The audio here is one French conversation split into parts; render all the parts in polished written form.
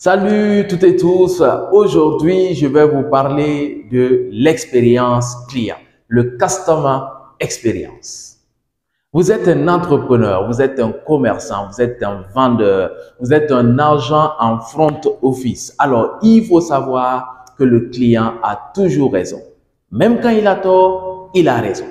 Salut toutes et tous. Aujourd'hui, je vais vous parler de l'expérience client, le customer experience. Vous êtes un entrepreneur, vous êtes un commerçant, vous êtes un vendeur, vous êtes un agent en front office. Alors, il faut savoir que le client a toujours raison. Même quand il a tort, il a raison.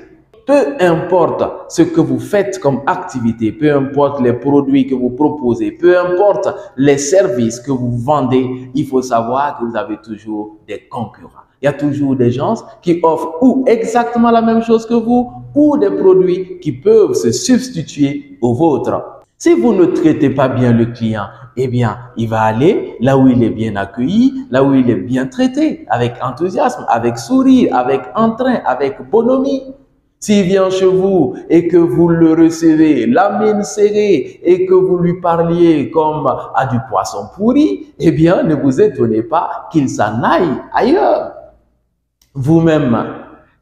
Peu importe ce que vous faites comme activité, peu importe les produits que vous proposez, peu importe les services que vous vendez, il faut savoir que vous avez toujours des concurrents. Il y a toujours des gens qui offrent ou exactement la même chose que vous ou des produits qui peuvent se substituer aux vôtres. Si vous ne traitez pas bien le client, eh bien, il va aller là où il est bien accueilli, là où il est bien traité, avec enthousiasme, avec sourire, avec entrain, avec bonhomie. S'il vient chez vous et que vous le recevez, la mine serrée, et que vous lui parliez comme à du poisson pourri, eh bien, ne vous étonnez pas qu'il s'en aille ailleurs. Vous-même,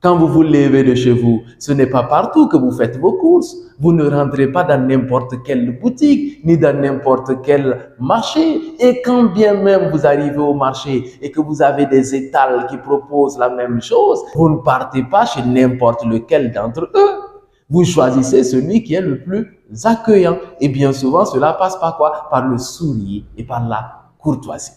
quand vous vous levez de chez vous, ce n'est pas partout que vous faites vos courses. Vous ne rentrez pas dans n'importe quelle boutique, ni dans n'importe quel marché. Et quand bien même vous arrivez au marché et que vous avez des étals qui proposent la même chose, vous ne partez pas chez n'importe lequel d'entre eux. Vous choisissez celui qui est le plus accueillant. Et bien souvent, cela passe par quoi? Par le sourire et par la courtoisie.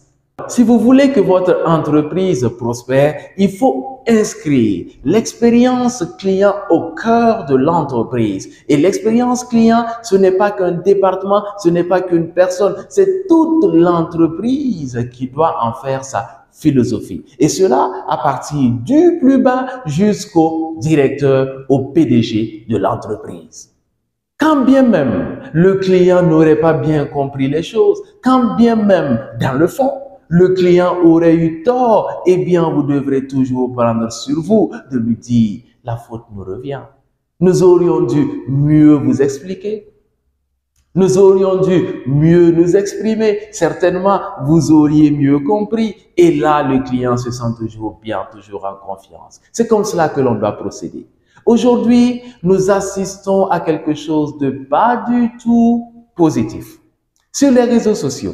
Si vous voulez que votre entreprise prospère, il faut inscrire l'expérience client au cœur de l'entreprise. Et l'expérience client, ce n'est pas qu'un département, ce n'est pas qu'une personne, c'est toute l'entreprise qui doit en faire sa philosophie. Et cela à partir du plus bas jusqu'au directeur, au PDG de l'entreprise. Quand bien même le client n'aurait pas bien compris les choses, quand bien même dans le fond, le client aurait eu tort, eh bien, vous devrez toujours prendre sur vous de lui dire, la faute nous revient. Nous aurions dû mieux vous expliquer. Nous aurions dû mieux nous exprimer. Certainement, vous auriez mieux compris. Et là, le client se sent toujours bien, toujours en confiance. C'est comme cela que l'on doit procéder. Aujourd'hui, nous assistons à quelque chose de pas du tout positif. Sur les réseaux sociaux,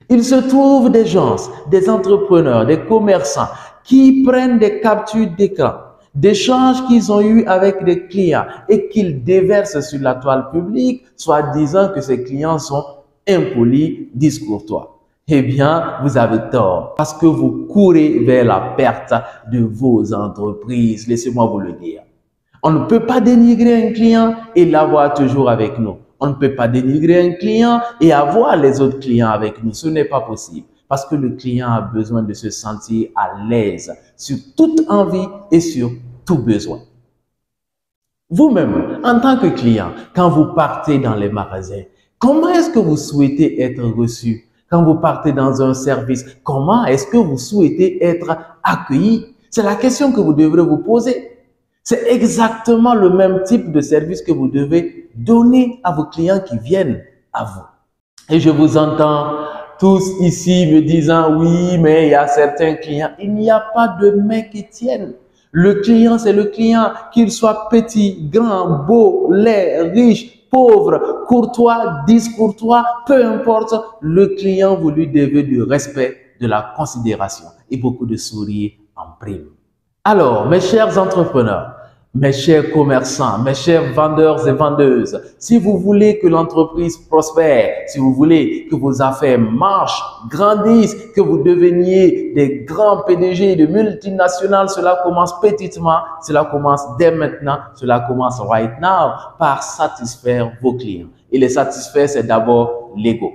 il se trouve des gens, des entrepreneurs, des commerçants qui prennent des captures d'écran d'échanges qu'ils ont eus avec des clients et qu'ils déversent sur la toile publique, soit disant que ces clients sont impolis, discourtois. Eh bien, vous avez tort parce que vous courez vers la perte de vos entreprises. Laissez-moi vous le dire. On ne peut pas dénigrer un client et l'avoir toujours avec nous. On ne peut pas dénigrer un client et avoir les autres clients avec nous. Ce n'est pas possible parce que le client a besoin de se sentir à l'aise sur toute envie et sur tout besoin. Vous-même, en tant que client, quand vous partez dans les magasins, comment est-ce que vous souhaitez être reçu? Quand vous partez dans un service, comment est-ce que vous souhaitez être accueilli? C'est la question que vous devrez vous poser. C'est exactement le même type de service que vous devez donner à vos clients qui viennent à vous. Et je vous entends tous ici me disant, oui, mais il y a certains clients. Il n'y a pas de mais qui tiennent. Le client, c'est le client, qu'il soit petit, grand, beau, laid, riche, pauvre, courtois, discourtois, peu importe. Le client, vous lui devez du respect, de la considération et beaucoup de sourire en prime. Alors, mes chers entrepreneurs, mes chers commerçants, mes chers vendeurs et vendeuses, si vous voulez que l'entreprise prospère, si vous voulez que vos affaires marchent, grandissent, que vous deveniez des grands PDG de multinationales, cela commence petitement, cela commence dès maintenant, cela commence right now par satisfaire vos clients. Et les satisfaire, c'est d'abord l'ego.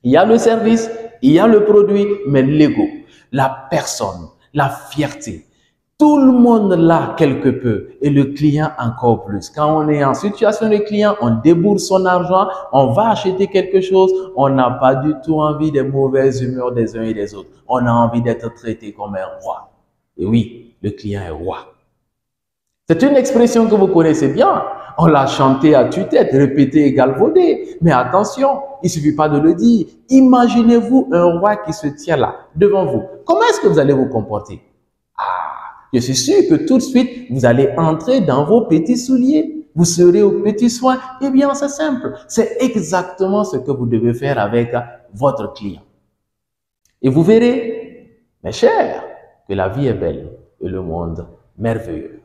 Il y a le service, il y a le produit, mais l'ego, la personne, la fierté. Tout le monde l'a quelque peu et le client encore plus. Quand on est en situation de client, on débourse son argent, on va acheter quelque chose, on n'a pas du tout envie des mauvaises humeurs des uns et des autres. On a envie d'être traité comme un roi. Et oui, le client est roi. C'est une expression que vous connaissez bien. On l'a chantée à tue-tête, répétée et galvaudée. Mais attention, il ne suffit pas de le dire. Imaginez-vous un roi qui se tient là, devant vous. Comment est-ce que vous allez vous comporter? Je suis sûr que tout de suite, vous allez entrer dans vos petits souliers. Vous serez aux petits soins. Eh bien, c'est simple. C'est exactement ce que vous devez faire avec votre client. Et vous verrez, mes chers, que la vie est belle et le monde merveilleux.